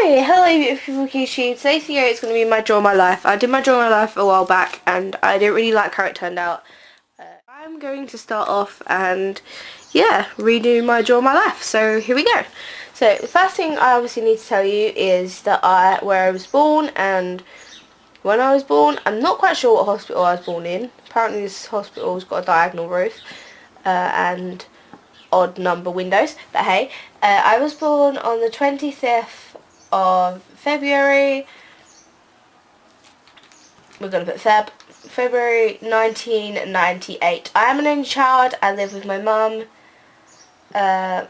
Hello beautiful people YouTube. Today's video is going to be my Draw My Life. I did my Draw My Life a while back and I didn't really like how it turned out. I'm going to start off and yeah, redo my Draw My Life. So here we go. So the first thing I obviously need to tell you is that where I was born and when I was born. I'm not quite sure what hospital I was born in. Apparently this hospital's got a diagonal roof and odd number windows, but hey, I was born on the 25th of February, we're going to put February 1998. I am an only child. I live with my mum, my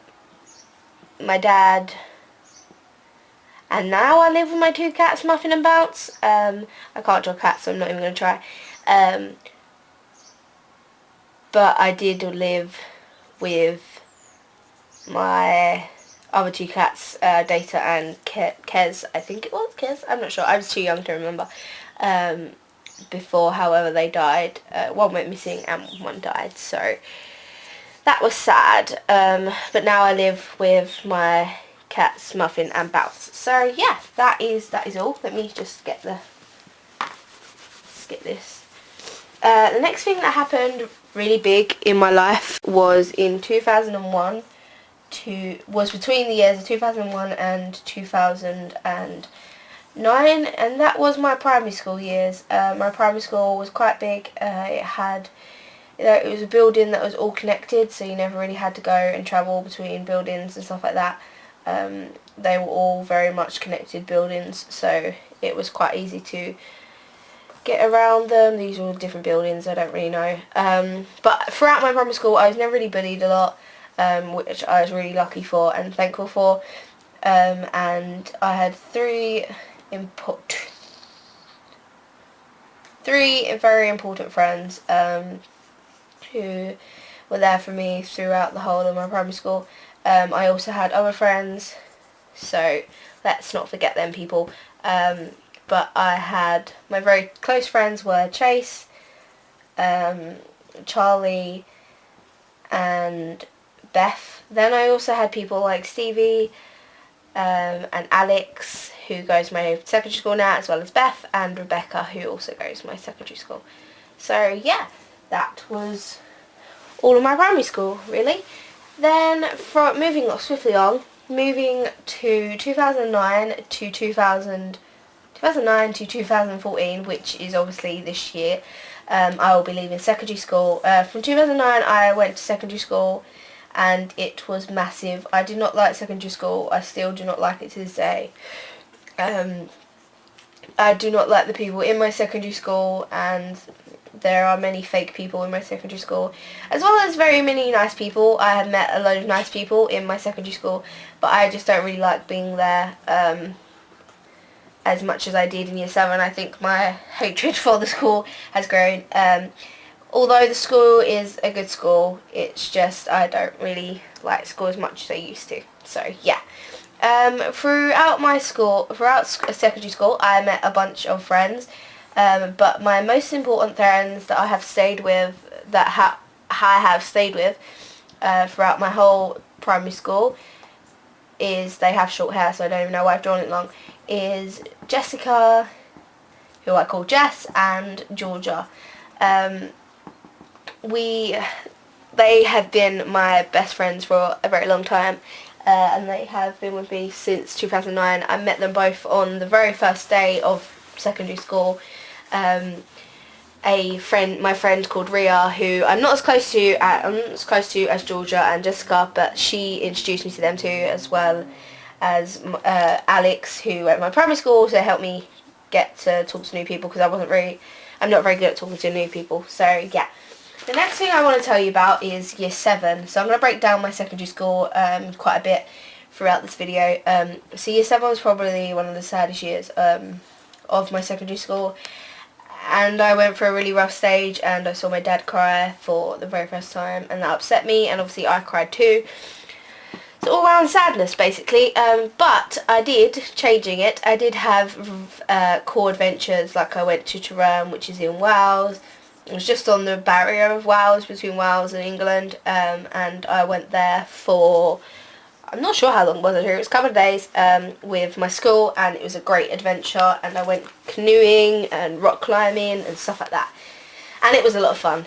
dad, and now I live with my two cats, Muffin and Bounce. I can't draw cats, so I'm not even going to try. But I did live with my other two cats, Data and Kez, I think it was Kez, I'm not sure, I was too young to remember, before, however, they died. One went missing and one died, so that was sad, but now I live with my cats, Muffin and Bounce. So yeah, that is all. Let me just get this. The next thing that happened really big in my life was in 2001. Was between the years of 2001 and 2009, and that was my primary school years. My primary school was quite big. It was a building that was all connected, so you never really had to go and travel between buildings and stuff like that. They were all very much connected buildings, so it was quite easy to get around them. These were all different buildings, I don't really know. But throughout my primary school I was never really bullied a lot, which I was really lucky for and thankful for. And I had three very important friends who were there for me throughout the whole of my primary school. I also had other friends, so let's not forget them people. But I had my very close friends were Chase, Charlie and Beth. Then I also had people like Stevie and Alex, who goes to my secondary school now, as well as Beth and Rebecca, who also goes to my secondary school. So yeah, that was all of my primary school really. Then moving to 2009 to 2014, which is obviously this year. I will be leaving secondary school. From 2009 I went to secondary school and it was massive. I did not like secondary school. I still do not like it to this day. I do not like the people in my secondary school, and there are many fake people in my secondary school, as well as very many nice people. I have met a load of nice people in my secondary school, but I just don't really like being there as much as I did in year 7. I think my hatred for the school has grown. Although the school is a good school, it's just I don't really like school as much as I used to. So yeah. Throughout secondary school, I met a bunch of friends. But my most important friends that I have stayed with, throughout my whole primary school, is they have short hair, so I don't even know why I've drawn it long, is Jessica, who I call Jess, and Georgia. They have been my best friends for a very long time, and they have been with me since 2009. I met them both on the very first day of secondary school. My friend called Ria, who I'm not as close to as Georgia and Jessica, but she introduced me to them too, as well as Alex, who at my primary school also helped me get to talk to new people, because I'm not very good at talking to new people. So yeah. The next thing I want to tell you about is year 7. So I'm going to break down my secondary school quite a bit throughout this video. So year 7 was probably one of the saddest years of my secondary school, and I went through a really rough stage, and I saw my dad cry for the very first time, and that upset me, and obviously I cried too. It's all around sadness basically, but I did have cool adventures. Like I went to Turan, which is in Wales. It was just on the barrier of Wales, between Wales and England, and I went there for I'm not sure how long it was. It was a couple of days with my school, and it was a great adventure, and I went canoeing and rock climbing and stuff like that, and it was a lot of fun.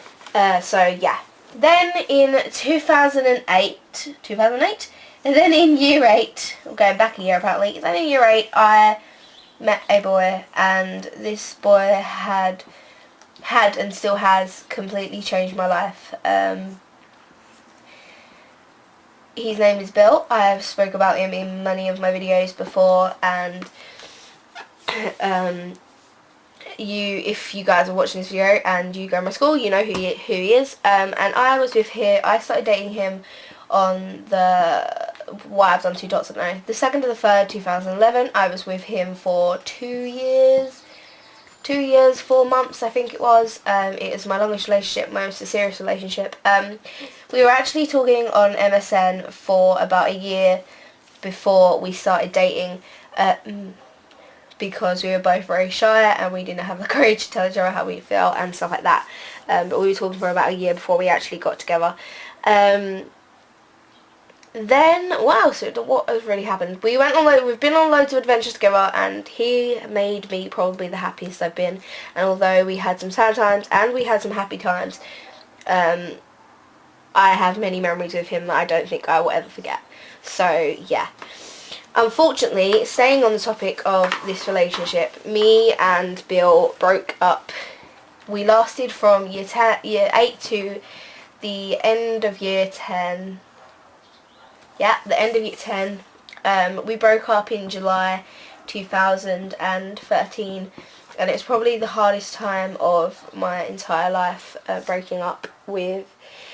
So yeah. Then in 2008, and then in year 8, I'm going back a year apparently, then in year 8 I met a boy, and this boy had and still has completely changed my life. His name is Bill. I have spoke about him in many of my videos before, and if you guys are watching this video and you go to my school, you know who he is. And I was with him. I started dating him on the why I've done 2 dots, I don't know. The 2nd to the 3rd, 2011. I was with him for 2 years. 2 years, 4 months, I think it was. It was my longest relationship, my most serious relationship. We were actually talking on MSN for about a year before we started dating, because we were both very shy and we didn't have the courage to tell each other how we felt and stuff like that. But we were talking for about a year before we actually got together. Then, wow, so what has really happened? We've been on loads of adventures together, and he made me probably the happiest I've been. And although we had some sad times and we had some happy times, I have many memories with him that I don't think I will ever forget. So, yeah. Unfortunately, staying on the topic of this relationship, me and Bill broke up. We lasted from year 8 to the end of year 10. Yeah, the end of year 10. We broke up in July 2013, and it's probably the hardest time of my entire life, breaking up with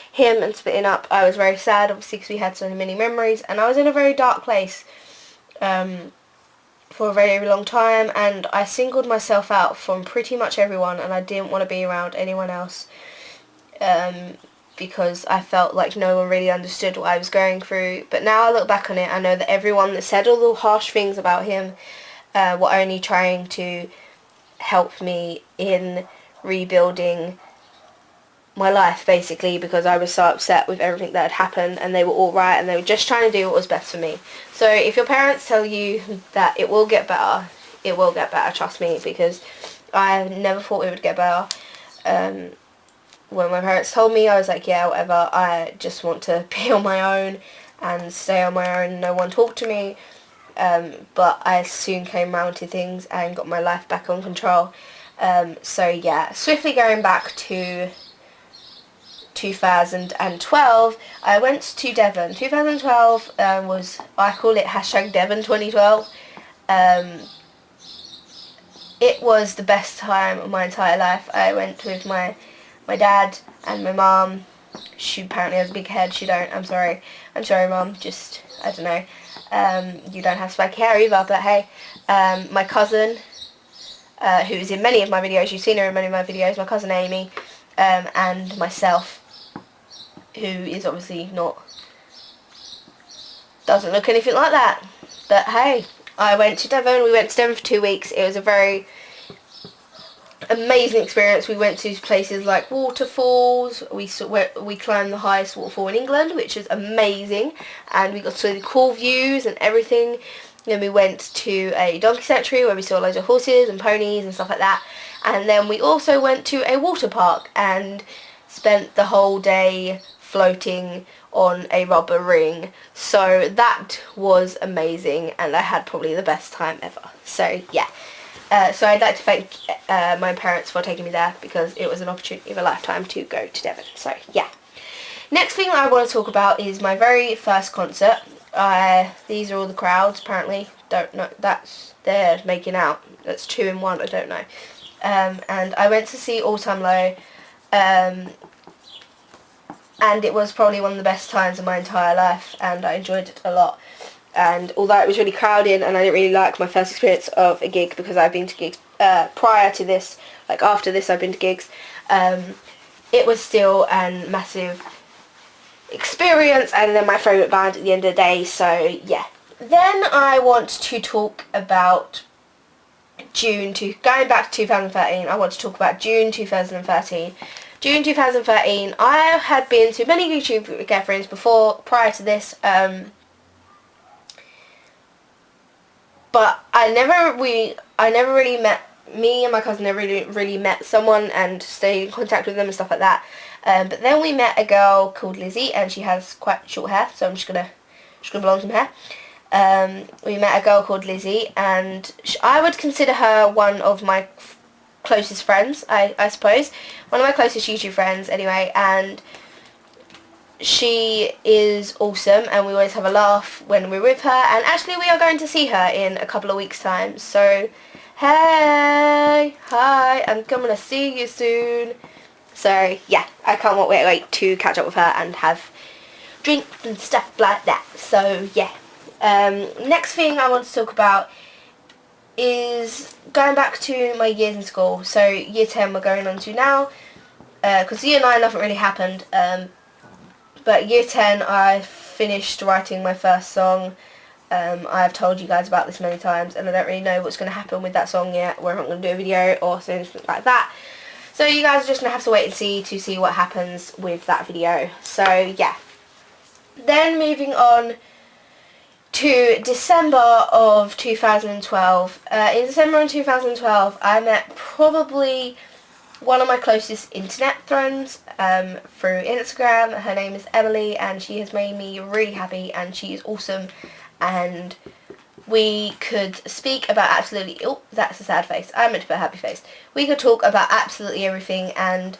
him and splitting up. I was very sad, obviously, because we had so many memories, and I was in a very dark place for a very long time, and I singled myself out from pretty much everyone, and I didn't want to be around anyone else, because I felt like no one really understood what I was going through. But now I look back on it, I know that everyone that said all the harsh things about him were only trying to help me in rebuilding my life, basically, because I was so upset with everything that had happened, and they were all right, and they were just trying to do what was best for me. So if your parents tell you that it will get better, it will get better, trust me, because I never thought it would get better. When my parents told me, I was like, yeah, whatever, I just want to be on my own and stay on my own, no one talk to me. But I soon came round to things and got my life back on control. So yeah, swiftly going back to 2012, I went to Devon. 2012 was, I call it #Devon2012. It was the best time of my entire life. I went with my dad and my mum. She apparently has a big head. She don't. I'm sorry. I'm sorry, Mum. Just, I don't know. You don't have spiky hair either, but hey. My cousin, who is in many of my videos. You've seen her in many of my videos. My cousin Amy, and myself, who is obviously doesn't look anything like that. But hey, I went to Devon. We went to Devon for 2 weeks. It was a very amazing experience. We went to places like waterfalls. We climbed the highest waterfall in England, which is amazing, and we got to see the cool views and everything. Then we went to a donkey sanctuary where we saw loads of horses and ponies and stuff like that. And then we also went to a water park and spent the whole day floating on a rubber ring. So that was amazing, and I had probably the best time ever. So yeah. So I'd like to thank my parents for taking me there, because it was an opportunity of a lifetime to go to Devon. So yeah. Next thing I want to talk about is my very first concert. These are all the crowds, apparently. Don't know. They're making out. That's 2 in 1. I don't know. And I went to see All Time Low. And it was probably one of the best times of my entire life, and I enjoyed it a lot. And although it was really crowded and I didn't really like my first experience of a gig, because I've been to gigs prior to this, like after this I've been to gigs, it was still a massive experience, and then my favourite band at the end of the day. So yeah. Then I want to talk about going back to 2013, I want to talk about June 2013. June 2013, I had been to many YouTube gatherings prior to this, but I never really met, me and my cousin never really met someone and stayed in contact with them and stuff like that. But then we met a girl called Lizzie, and she has quite short hair, so I'm just gonna blow on some hair. We met a girl called Lizzie, and I would consider her one of my closest friends, I suppose. One of my closest YouTube friends, anyway, and she is awesome, and we always have a laugh when we're with her, and actually we are going to see her in a couple of weeks' time, so hey, hi, I'm coming to see you soon. So yeah, I can't wait to catch up with her and have drinks and stuff like that. So yeah, next thing I want to talk about is going back to my years in school. So year 10 we're going on to now, because year 9 nothing really happened, but year 10 I finished writing my first song. I've told you guys about this many times, and I don't really know what's going to happen with that song yet, whether I'm going to do a video or something like that. So you guys are just going to have to wait and see what happens with that video. So yeah. Then moving on to December of 2012. In December of 2012 I met probably one of my closest internet friends through Instagram. Her name is Emily, and she has made me really happy, and she is awesome, and we could speak about absolutely, oh, that's a sad face, I meant to put a happy face. We could talk about absolutely everything, and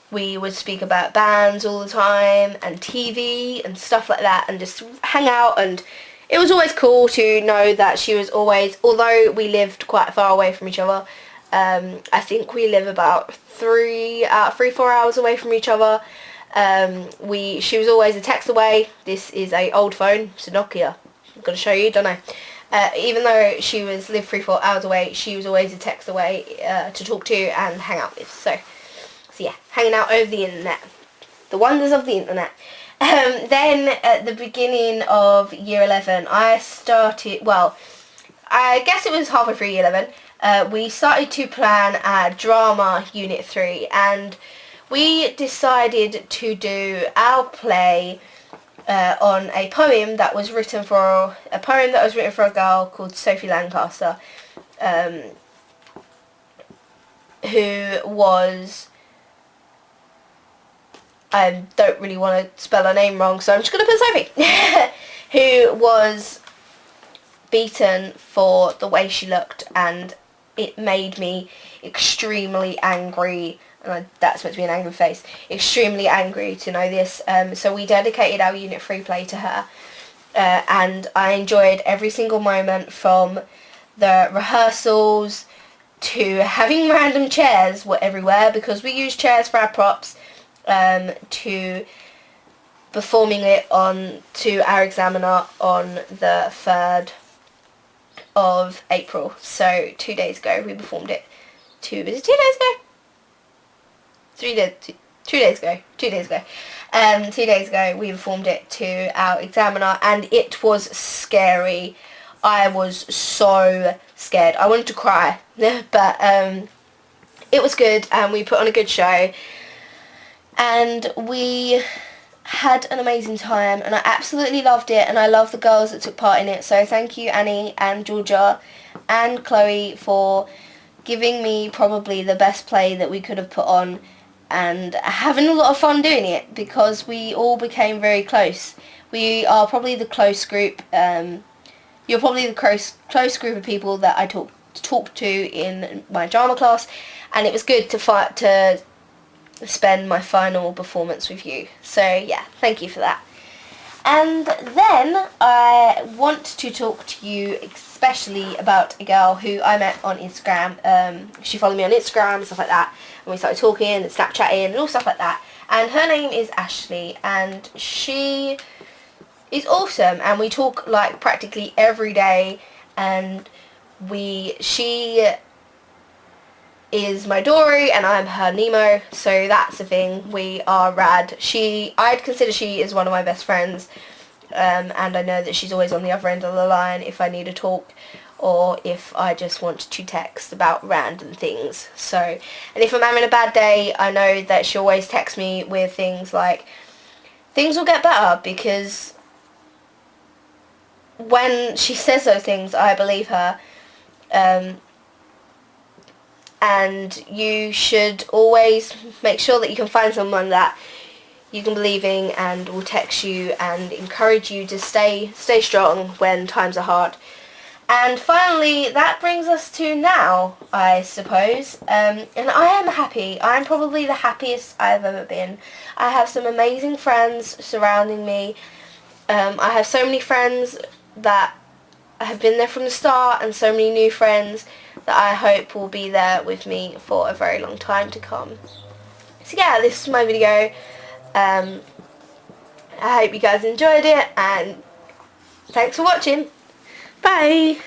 we would speak about bands all the time, and TV and stuff like that, and just hang out, and it was always cool to know that she was always, although we lived quite far away from each other, I think we live about 3-4 hours away from each other. She was always a text away. This is a old phone, it's a Nokia. I'm gonna show you, don't I? Even though she lived 3-4 hours away, she was always a text away to talk to and hang out with. So yeah, hanging out over the internet, the wonders of the internet. Then at the beginning of year 11, I started. Well, I guess it was halfway through year 11. We started to plan our drama unit 3, and we decided to do our play on a poem that was written for a girl called Sophie Lancaster, who was, I don't really want to spell her name wrong, so I'm just going to put Sophie, who was beaten for the way she looked, and it made me extremely angry, and that's meant to be an angry face, extremely angry to know this. So we dedicated our Unit 3 play to her, and I enjoyed every single moment, from the rehearsals to having random chairs were everywhere, because we used chairs for our props, to performing it to our examiner on the 3rd of April. So 2 days ago we performed it. 2 days ago? 2 days ago. 2 days ago. 2 days ago we performed it to our examiner, and it was scary. I was so scared. I wanted to cry, but it was good, and we put on a good show, and we had an amazing time, and I absolutely loved it, and I love the girls that took part in it. So thank you, Annie and Georgia and Chloe, for giving me probably the best play that we could have put on, and having a lot of fun doing it, because we all became very close. We are probably the close group. You're probably the close group of people that I talked to in my drama class, and it was good to spend my final performance with you. So yeah, thank you for that. And then I want to talk to you especially about a girl who I met on Instagram. She followed me on Instagram and stuff like that, and we started talking and Snapchatting and all stuff like that. And her name is Ashley, and she is awesome, and we talk like practically every day, and she is my Dory and I'm her Nemo, so that's the thing. We are rad. I'd consider she is one of my best friends, and I know that she's always on the other end of the line if I need to talk, or if I just want to text about random things. So, and if I'm having a bad day, I know that she always texts me with things like, things will get better, because when she says those things, I believe her. And you should always make sure that you can find someone that you can believe in and will text you and encourage you to stay strong when times are hard. And finally, that brings us to now, I suppose. And I am happy. I'm probably the happiest I've ever been. I have some amazing friends surrounding me. I have so many friends that have been there from the start, and so many new friends that I hope will be there with me for a very long time to come. So yeah, this is my video. I hope you guys enjoyed it, and thanks for watching. Bye!